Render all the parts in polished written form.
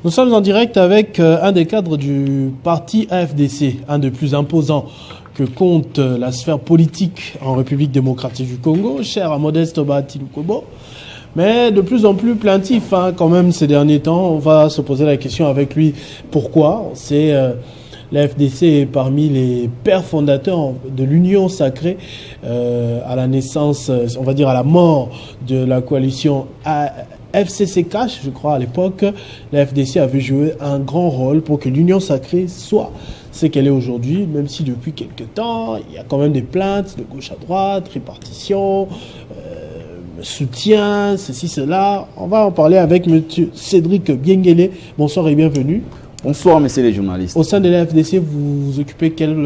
Nous sommes en direct avec un des cadres du parti AFDC, un des plus imposants que compte la sphère politique en République démocratique du Congo, cher à Modeste Bahati Lukwebo, mais de plus en plus plaintif quand même ces derniers temps. On va se poser la question avec lui pourquoi. C'est l'AFDC est parmi les pères fondateurs de l'Union sacrée à la naissance, on va dire à la mort de la coalition FCC-Cash, je crois à l'époque. La FDC avait joué un grand rôle pour que l'Union sacrée soit ce qu'elle est aujourd'hui, même si depuis quelques temps, il y a quand même des plaintes de gauche à droite, répartition, soutien, ceci, cela. On va en parler avec M. Cédric Biengele. Bonsoir et bienvenue. Bonsoir, messieurs les journalistes. Au sein de la FDC, vous occupez quel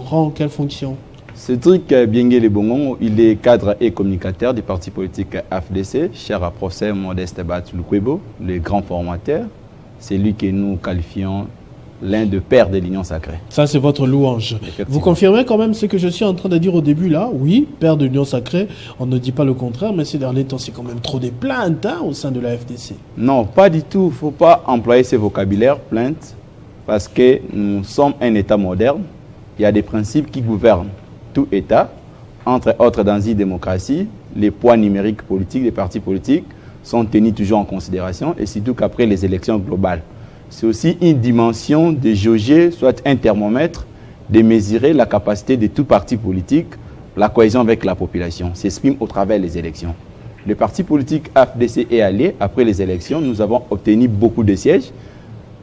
rang, quelle fonction? Cédric Biengele Bongon, il est cadre et communicateur du parti politique AFDC, cher à procès Modeste Bahati Lukwebo, le grand formateur. C'est lui que nous qualifions l'un des pères de l'Union sacrée. Ça, c'est votre louange. Vous confirmez quand même ce que je suis en train de dire au début là? Oui, père de l'Union sacrée, on ne dit pas le contraire, mais ces derniers temps, c'est quand même trop des plaintes au sein de la FDC. Non, pas du tout. Il ne faut pas employer ce vocabulaire, plainte, parce que nous sommes un État moderne. Il y a des principes qui gouvernent tout État, entre autres dans une démocratie. Les poids numériques politiques des partis politiques sont tenus toujours en considération, et surtout qu'après les élections globales. C'est aussi une dimension de jauger, soit un thermomètre, de mesurer la capacité de tout parti politique, la cohésion avec la population, s'exprime au travers des élections. Le parti politique AFDC est allé, après les élections, nous avons obtenu beaucoup de sièges.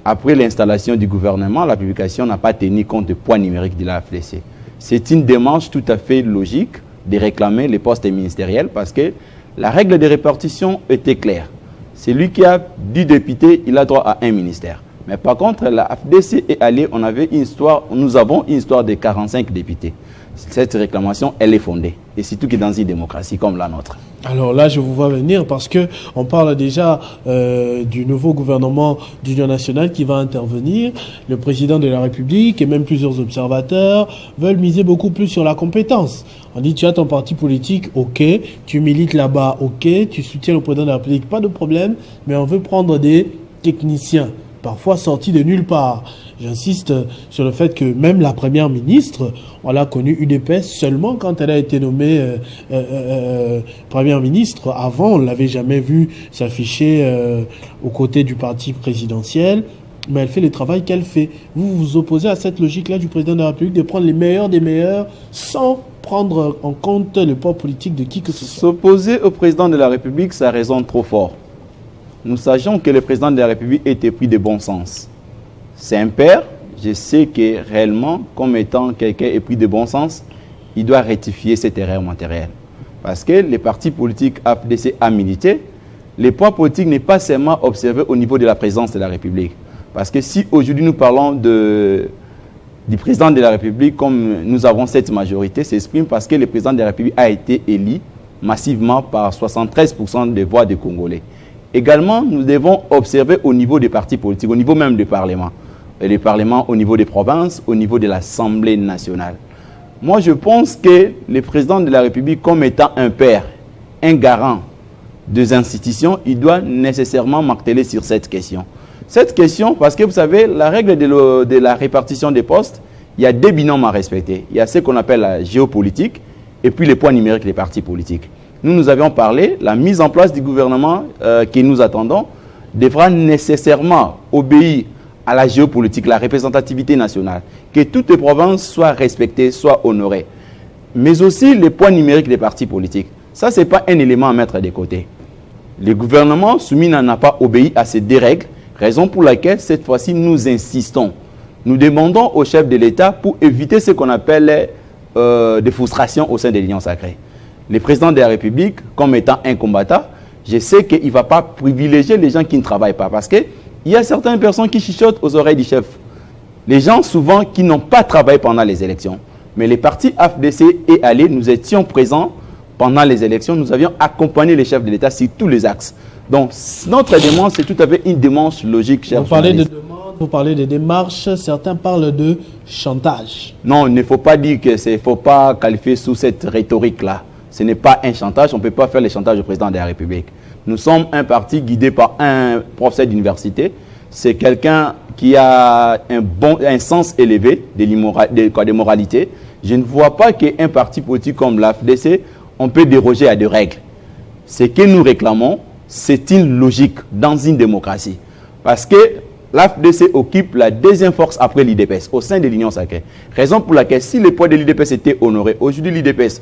Après l'installation du gouvernement, la publication n'a pas tenu compte du poids numérique de l'AFDC. C'est une démarche tout à fait logique de réclamer les postes ministériels parce que la règle de répartition était claire. Celui qui a 10 députés, il a droit à un ministère. Mais par contre, la FDC est allée, nous avons une histoire de 45 députés. Cette réclamation, elle est fondée. Et surtout que dans une démocratie comme la nôtre. Alors là, je vous vois venir parce qu'on parle déjà du nouveau gouvernement d'Union nationale qui va intervenir. Le président de la République et même plusieurs observateurs veulent miser beaucoup plus sur la compétence. On dit, tu as ton parti politique, ok, tu milites là-bas, ok, tu soutiens le président de la République, pas de problème, mais on veut prendre des techniciens, parfois sortis de nulle part. J'insiste sur le fait que même la première ministre, on l'a connue UDPS seulement quand elle a été nommée première ministre. Avant, on ne l'avait jamais vue s'afficher aux côtés du parti présidentiel. Mais elle fait le travail qu'elle fait. Vous vous opposez à cette logique-là du président de la République de prendre les meilleurs des meilleurs sans prendre en compte le poids politique de qui que ce soit. S'opposer au président de la République, ça résonne trop fort. Nous savions que le président de la République était pris de bon sens. C'est un père, je sais que réellement, comme étant quelqu'un épris de bon sens, il doit rectifier cette erreur matérielle. Parce que les partis politiques AFDC a milité, les poids politiques n'est pas seulement observé au niveau de la présidence de la République. Parce que si aujourd'hui nous parlons du président de la République, comme nous avons cette majorité, s'exprime parce que le président de la République a été élu massivement par 73% des voix des Congolais. Également, nous devons observer au niveau des partis politiques, au niveau même du Parlement. Et le Parlement au niveau des provinces, au niveau de l'Assemblée nationale. Moi, je pense que le président de la République, comme étant un père, un garant des institutions, il doit nécessairement marteler sur cette question. Cette question, parce que vous savez, la règle de la répartition des postes, il y a deux binômes à respecter. Il y a ce qu'on appelle la géopolitique et puis les poids numériques des partis politiques. Nous avions parlé, la mise en place du gouvernement que nous attendons devra nécessairement obéir à la géopolitique, la représentativité nationale, que toutes les provinces soient respectées, soient honorées. Mais aussi les poids numériques des partis politiques. Ça, ce n'est pas un élément à mettre de côté. Le gouvernement soumis n'a pas obéi à ces deux règles, raison pour laquelle cette fois-ci nous insistons. Nous demandons au chef de l'État pour éviter ce qu'on appelle des frustrations au sein de l'Union sacrée. Le président de la République, comme étant un combattant, je sais qu'il ne va pas privilégier les gens qui ne travaillent pas parce qu'il y a certaines personnes qui chuchotent aux oreilles du chef. Les gens souvent qui n'ont pas travaillé pendant les élections. Mais les partis AFDC et allés, nous étions présents pendant les élections, nous avions accompagné les chefs de l'État sur tous les axes. Donc notre demande, c'est tout à fait une démarche logique, cher journaliste. Vous parlez de démarches, certains parlent de chantage. Non, il ne faut pas dire que c'est, faut pas qualifier sous cette rhétorique-là. Ce n'est pas un chantage, on ne peut pas faire le chantage au président de la République. Nous sommes un parti guidé par un professeur d'université. c'est quelqu'un qui a un sens élevé des moralités. Je ne vois pas qu'un parti politique comme l'AFDC, on peut déroger à des règles. Ce que nous réclamons, c'est une logique dans une démocratie. Parce que l'AFDC occupe la deuxième force après l'IDPS, au sein de l'Union sacrée. Raison pour laquelle, si le poids de l'IDPS était honoré, aujourd'hui l'IDPS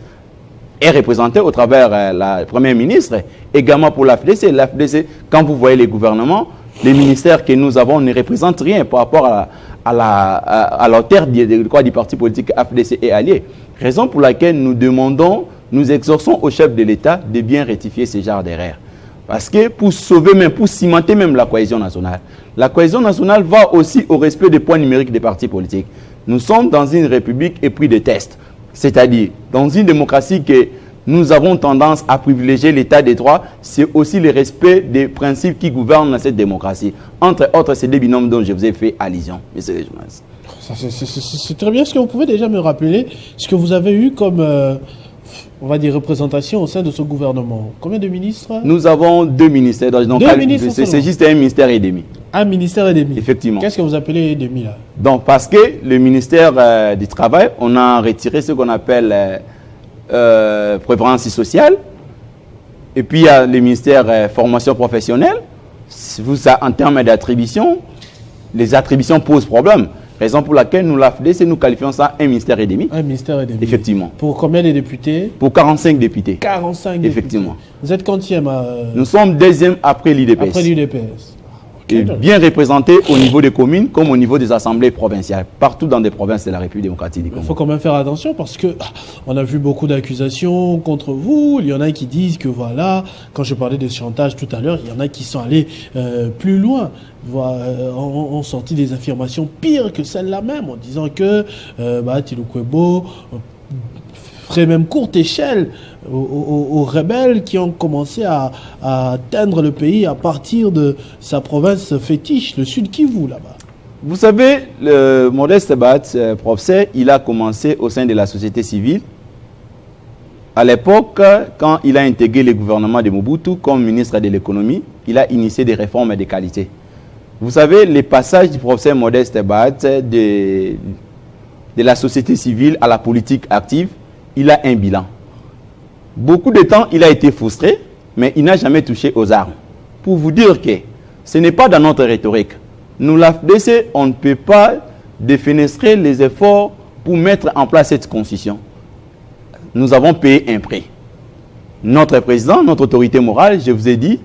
est représenté au travers la Première ministre, également pour l'AFDC. L'AFDC, quand vous voyez les gouvernements, les ministères que nous avons ne représentent rien par rapport à la terre du parti politique AFDC et alliés. Raison pour laquelle nous demandons, nous exhorçons au chef de l'État de bien rectifier ce genre d'erreurs. Parce que pour sauver même, pour cimenter même la cohésion nationale va aussi au respect des points numériques des partis politiques. Nous sommes dans une république épris de tests. C'est-à-dire, dans une démocratie que nous avons tendance à privilégier l'état des droits, c'est aussi le respect des principes qui gouvernent dans cette démocratie. Entre autres, c'est des binômes dont je vous ai fait allusion, messieurs les journalistes. C'est très bien. Est-ce que vous pouvez déjà me rappeler ce que vous avez eu comme, on va dire, représentation au sein de ce gouvernement? Combien de ministres? Nous avons 2 ministères. C'est juste un ministère et demi. Un ministère et demi. Effectivement. Qu'est-ce que vous appelez et demi là? Donc, parce que le ministère du Travail, on a retiré ce qu'on appelle prévoyance sociale. Et puis, il y a le ministère formation professionnelle. En termes d'attribution, les attributions posent problème. Raison pour laquelle nous l'AFDC, nous qualifions ça un ministère et demi. Un ministère et demi. Effectivement. Pour combien de députés? Pour 45 députés. 45 députés. Effectivement. Vous êtes quantième Nous sommes deuxième après l'IDPS. Après l'IDPS. Et bien représenté au niveau des communes comme au niveau des assemblées provinciales, partout dans des provinces de la République démocratique du Congo. Il faut quand même faire attention parce que on a vu beaucoup d'accusations contre vous. Il y en a qui disent que voilà, quand je parlais de chantage tout à l'heure, il y en a qui sont allés plus loin, ont sorti des affirmations pires que celles-là même, en disant que Thilo Kouebo ferait même courte échelle aux rebelles qui ont commencé à atteindre le pays à partir de sa province fétiche, le Sud Kivu, là-bas. Vous savez, le Modeste Bat, professeur, il a commencé au sein de la société civile. À l'époque, quand il a intégré le gouvernement de Mobutu comme ministre de l'économie, il a initié des réformes de qualité. Vous savez, les passages du professeur Modeste Bat de la société civile à la politique active, il a un bilan. Beaucoup de temps, il a été frustré, mais il n'a jamais touché aux armes. Pour vous dire que ce n'est pas dans notre rhétorique. Nous, l'AFDC, on ne peut pas défenestrer les efforts pour mettre en place cette constitution. Nous avons payé un prix. Notre président, notre autorité morale, je vous ai dit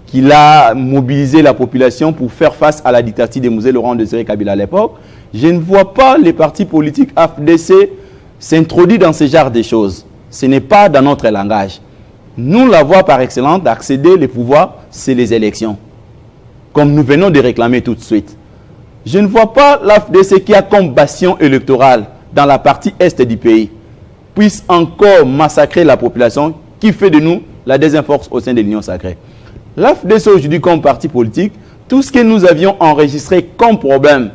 qu'il a mobilisé la population pour faire face à la dictature de Mosé Laurent Désiré Kabila à l'époque. Je ne vois pas les partis politiques AFDC s'introduire dans ce genre de choses. Ce n'est pas dans notre langage. Nous, la voie par excellence d'accéder au pouvoir, c'est les élections. Comme nous venons de réclamer tout de suite. Je ne vois pas l'AFDC qui a comme bastion électoral dans la partie est du pays puisse encore massacrer la population qui fait de nous la deuxième force au sein de l'Union sacrée. L'AFDC aujourd'hui comme parti politique, tout ce que nous avions enregistré comme problème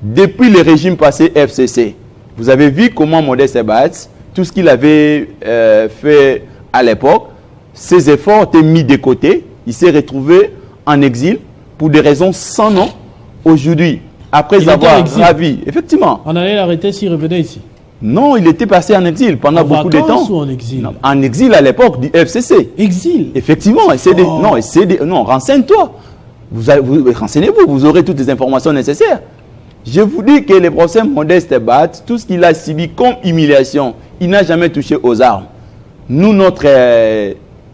depuis le régime passé FCC, vous avez vu comment Modeste Bat, tout ce qu'il avait fait à l'époque, ses efforts étaient mis de côté. Il s'est retrouvé en exil pour des raisons sans nom. Aujourd'hui, après avoir ravi, effectivement. On allait l'arrêter s'il revenait ici. Non, il était passé en exil pendant beaucoup de temps. Ou en exil? Non, en exil à l'époque du FCC. Exil? Effectivement. Non, renseigne-toi. Renseignez-vous, vous aurez toutes les informations nécessaires. Je vous dis que le professeur Modeste Bat, tout ce qu'il a subi comme humiliation, il n'a jamais touché aux armes. Nous, notre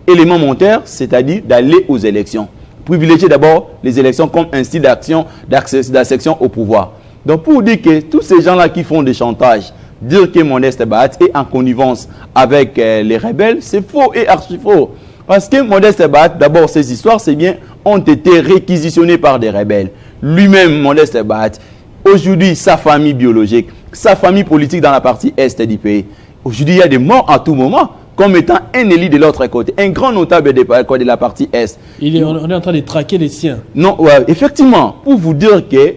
élément monteur, c'est-à-dire d'aller aux élections. Privilégier d'abord les élections comme un style d'action, d'accession au pouvoir. Donc pour dire que tous ces gens-là qui font des chantages, dire que Modeste Bat est en connivence avec les rebelles, c'est faux et archi faux. Parce que Modeste Bat, d'abord ces histoires, c'est bien, ont été réquisitionnées par des rebelles. Lui-même, Modeste Bat, aujourd'hui, sa famille biologique, sa famille politique dans la partie est du pays. Aujourd'hui, il y a des morts à tout moment, comme étant un élu de l'autre côté, un grand notable de la partie est. On est en train de traquer les siens. Non, effectivement, pour vous dire que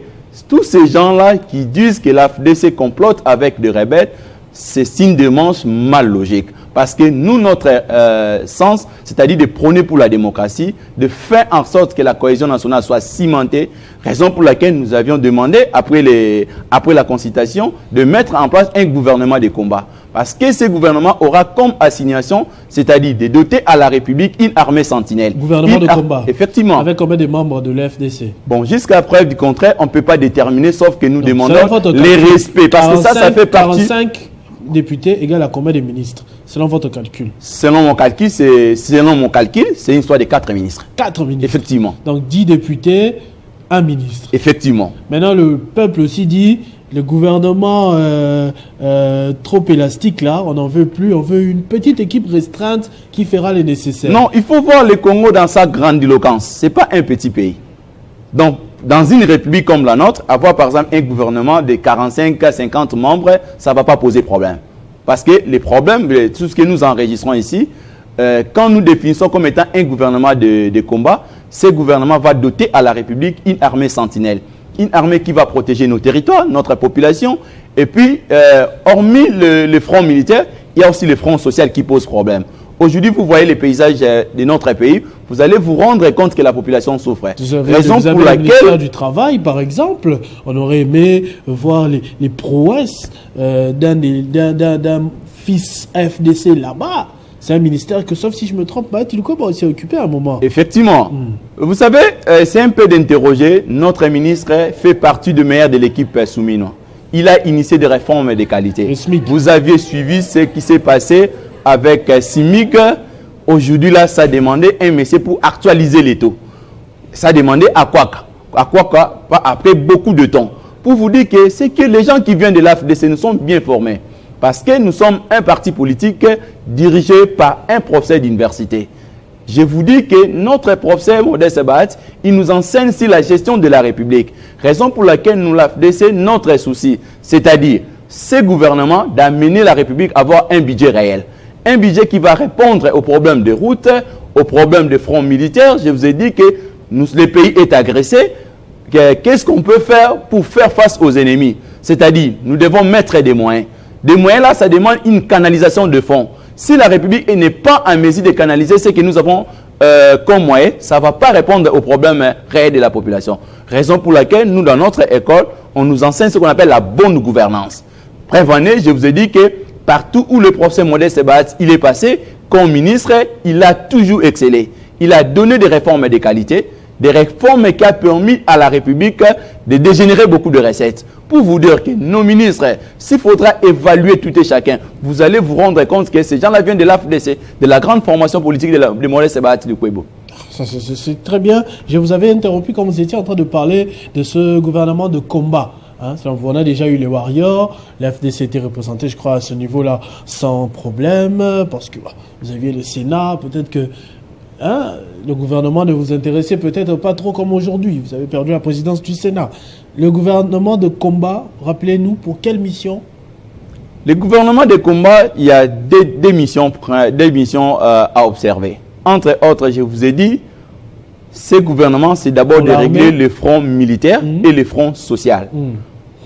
tous ces gens-là qui disent que l'AFDC complote avec des rebelles, c'est signe de manche mal logique. Parce que nous, notre sens, c'est-à-dire de prôner pour la démocratie, de faire en sorte que la cohésion nationale soit cimentée, raison pour laquelle nous avions demandé, après la consultation, de mettre en place un gouvernement de combat. Parce que ce gouvernement aura comme assignation, c'est-à-dire de doter à la République une armée sentinelle. Gouvernement de combat. Effectivement. Avec combien de membres de l'FDC? Bon, jusqu'à preuve du contraire, on ne peut pas déterminer, sauf que nous demandons les respects. Parce que ça fait partie... 45 députés égale à combien de ministres, selon votre calcul? Selon mon calcul, c'est une histoire de 4 ministres. 4 ministres. Effectivement. Donc 10 députés, 1 ministre. Effectivement. Maintenant, le peuple aussi dit... Le gouvernement trop élastique, là, on n'en veut plus. On veut une petite équipe restreinte qui fera les nécessaires. Non, il faut voir le Congo dans sa grandiloquence. Ce n'est pas un petit pays. Donc, dans une république comme la nôtre, avoir par exemple un gouvernement de 45 à 50 membres, ça ne va pas poser problème. Parce que les problèmes, tout ce que nous enregistrons ici, quand nous définissons comme étant un gouvernement de combat, ce gouvernement va doter à la République une armée sentinelle. Une armée qui va protéger nos territoires, notre population. Et puis, hormis le front militaire, il y a aussi le front social qui pose problème. Aujourd'hui, vous voyez les paysages de notre pays, vous allez vous rendre compte que la population souffre. Raison pour laquelle... Le ministère du Travail, par exemple, on aurait aimé voir les prouesses d'un fils FDC là-bas. C'est un ministère que, sauf si je me trompe, Mahaty Lukoba s'est occupé à un moment. Effectivement. Vous savez, c'est un peu d'interroger. Notre ministre fait partie de meilleur de l'équipe Soumino. Il a initié des réformes de qualité. Vous aviez suivi ce qui s'est passé avec Simic. Aujourd'hui, là, ça demandait un message pour actualiser les taux. Ça demandait à quoi après beaucoup de temps. Pour vous dire que c'est que les gens qui viennent de l'AFDC nous sont bien formés. Parce que nous sommes un parti politique dirigé par un professeur d'université. Je vous dis que notre professeur Modeste Bahat, il nous enseigne sur la gestion de la République. Raison pour laquelle nous l'AFDC, notre souci, c'est-à-dire ce gouvernement d'amener la République à avoir un budget réel. Un budget qui va répondre aux problèmes de route, aux problèmes de front militaire. Je vous ai dit que le pays est agressé. Qu'est-ce qu'on peut faire pour faire face aux ennemis? C'est-à-dire, nous devons mettre des moyens. Des moyens là, ça demande une canalisation de fonds. Si la République n'est pas en mesure de canaliser ce que nous avons comme moyen, ça ne va pas répondre aux problèmes réels de la population. Raison pour laquelle nous, dans notre école, on nous enseigne ce qu'on appelle la bonne gouvernance. Bref, je vous ai dit que partout où le professeur Modeste Bahat il est passé, comme ministre, il a toujours excellé. Il a donné des réformes de qualité, des réformes qui ont permis à la République de dégénérer beaucoup de recettes. Pour vous dire que nos ministres, s'il faudra évaluer tout et chacun, vous allez vous rendre compte que ces gens-là viennent de l'AFDC, de la grande formation politique de Modeste Bahat Lukwebo. C'est très bien. Je vous avais interrompu quand vous étiez en train de parler de ce gouvernement de combat. On a déjà eu les Warriors, l'AFDC était représenté, je crois, à ce niveau-là sans problème, parce que vous aviez le Sénat, peut-être que le gouvernement ne vous intéressait peut-être pas trop comme aujourd'hui. Vous avez perdu la présidence du Sénat. Le gouvernement de combat, rappelez-nous, pour quelle mission? Le gouvernement de combat, il y a des missions à observer. Entre autres, je vous ai dit, ce gouvernement, c'est d'abord de régler le front militaire et le front social.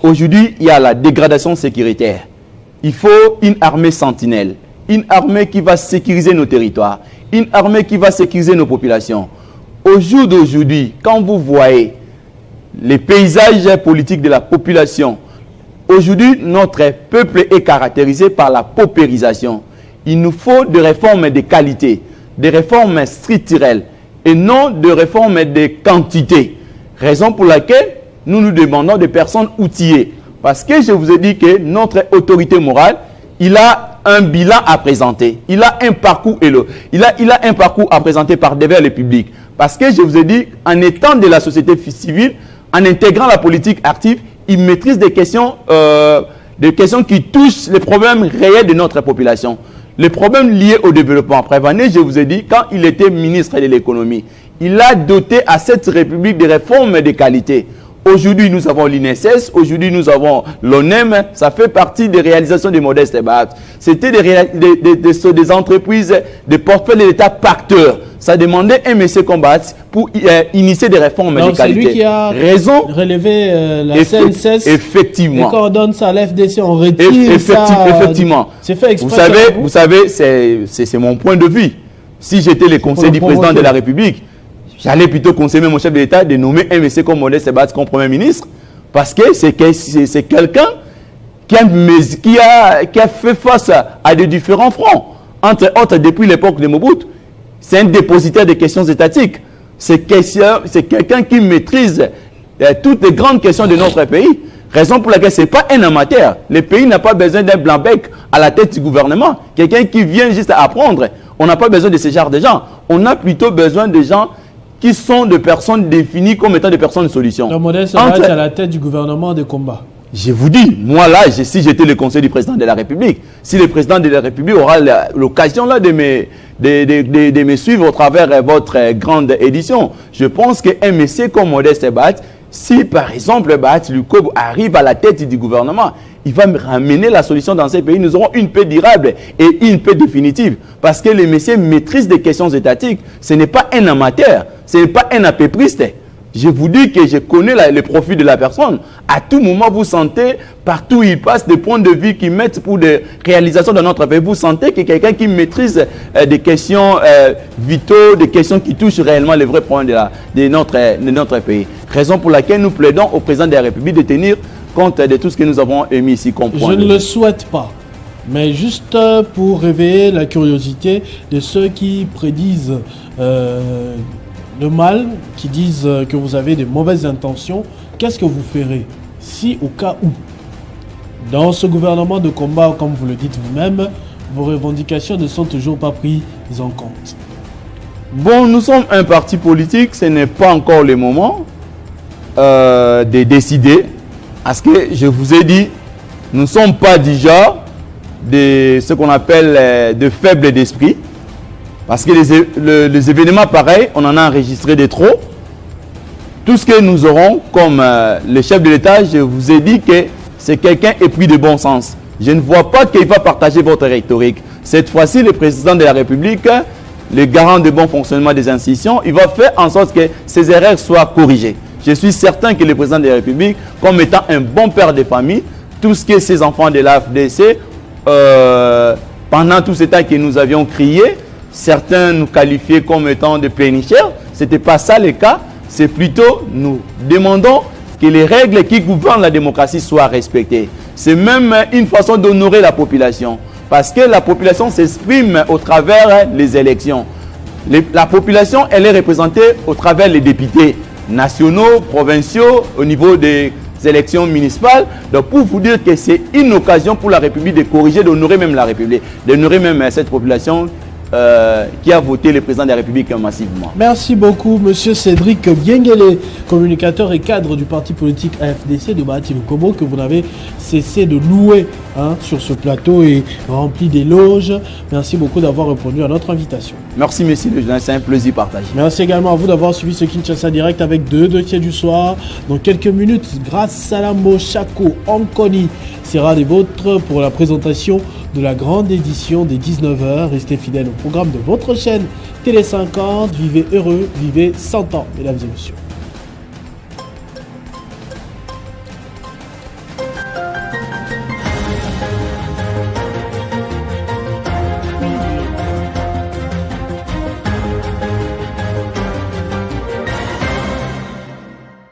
Aujourd'hui, il y a la dégradation sécuritaire. Il faut une armée sentinelle, une armée qui va sécuriser nos territoires, une armée qui va sécuriser nos populations. Au jour d'aujourd'hui, quand vous voyez les paysages politiques de la population, aujourd'hui, notre peuple est caractérisé par la paupérisation. Il nous faut des réformes de qualité, des réformes structurelles et non de réformes de quantité. Raison pour laquelle nous nous demandons des personnes outillées. Parce que je vous ai dit que notre autorité morale, il a un bilan à présenter. Il a un parcours il a un parcours à présenter par devers le public. Parce que je vous ai dit, en étant de la société civile, en intégrant la politique active, il maîtrise des questions qui touchent les problèmes réels de notre population. Les problèmes liés au développement. Prévané, je vous ai dit, quand il était ministre de l'économie, il a doté à cette République des réformes de qualité. Aujourd'hui, nous avons l'INSS, aujourd'hui, nous avons l'ONEM, ça fait partie des réalisations de Modeste Bahat. C'était des entreprises, des portefeuilles de l'État pacteurs. ça demandait un monsieur combat pour initier des réformes de qualité. C'est lui qui a relevé la CNSS effectivement. et coordonne ça à l'FDC, on retire ça. Effectivement. C'est fait exprès. Vous savez, c'est mon point de vue. Si j'étais le conseiller du président de la République, j'allais plutôt conseiller mon chef de l'État de nommer un monsieur comme Modeste Sebat comme Premier ministre, parce que c'est quelqu'un qui a fait face à des différents fronts, entre autres depuis l'époque de Mobutu. C'est un dépositaire des questions étatiques. C'est quelqu'un qui maîtrise toutes les grandes questions de notre pays. Raison pour laquelle ce n'est pas un amateur. Le pays n'a pas besoin d'un blanc-bec à la tête du gouvernement. Quelqu'un qui vient juste apprendre. On n'a pas besoin de ce genre de gens. On a plutôt besoin de gens qui sont des personnes définies comme étant des personnes de solution. Le modèle va être à la tête du gouvernement de combat. Je vous dis, moi là, si j'étais le conseiller du président de la République, si le président de la République aura l'occasion là de me suivre au travers votre grande édition, je pense qu'un monsieur comme Modeste Bat, si par exemple Lukobo arrive à la tête du gouvernement, il va me ramener la solution dans ces pays. Nous aurons une paix durable et une paix définitive. Parce que le monsieur maîtrise des questions étatiques. Ce n'est pas un amateur, ce n'est pas un apépriste. Je vous dis que je connais le profil de la personne. À tout moment, vous sentez, partout où il passe, des points de vue qui mettent pour des réalisations dans notre pays. Vous sentez que quelqu'un qui maîtrise des questions vitaux, des questions qui touchent réellement les vrais problèmes de notre pays. Raison pour laquelle nous plaidons au président de la République de tenir compte de tout ce que nous avons émis ici comme point. Je ne le souhaite pas. Mais juste pour réveiller la curiosité de ceux qui prédisent le mal, qui disent que vous avez de mauvaises intentions, qu'est-ce que vous ferez si au cas où, dans ce gouvernement de combat, comme vous le dites vous-même, vos revendications ne sont toujours pas prises en compte? Bon, nous sommes un parti politique, ce n'est pas encore le moment de décider. Parce que je vous ai dit, nous ne sommes pas du genre de ce qu'on appelle de faibles d'esprit. Parce que les événements pareils, on en a enregistré de trop. Tout ce que nous aurons comme le chef de l'État, je vous ai dit que c'est quelqu'un épris de bon sens. Je ne vois pas qu'il va partager votre rhétorique. Cette fois-ci, le président de la République, le garant de bon fonctionnement des institutions, il va faire en sorte que ces erreurs soient corrigées. Je suis certain que le président de la République, comme étant un bon père de famille, tout ce que ces enfants de l'AFDC, pendant tout ce temps que nous avions crié, certains nous qualifiaient comme étant des plénichaires. Ce n'était pas ça le cas. C'est plutôt, nous demandons que les règles qui gouvernent la démocratie soient respectées. C'est même une façon d'honorer la population. Parce que la population s'exprime au travers des élections. La population, elle est représentée au travers des députés nationaux, provinciaux, au niveau des élections municipales. Donc pour vous dire que c'est une occasion pour la République de corriger, d'honorer même la République, d'honorer même cette population qui a voté le président de la République massivement. Merci beaucoup, monsieur Cédric Biengele, communicateur et cadre du parti politique AFDC de Bahati Lukobo, que vous n'avez cessé de louer sur ce plateau et rempli d'éloges. Merci beaucoup d'avoir répondu à notre invitation. Merci, monsieur le journaliste, c'est un plaisir partagé. Merci également à vous d'avoir suivi ce Kinshasa Direct avec deux dossiers du soir. Dans quelques minutes, grâce Salambo Chako Ankoni sera des vôtres pour la présentation de la grande édition des 19h. Restez fidèles au programme de votre chaîne Télé 50. Vivez heureux, vivez 100 ans, mesdames et messieurs.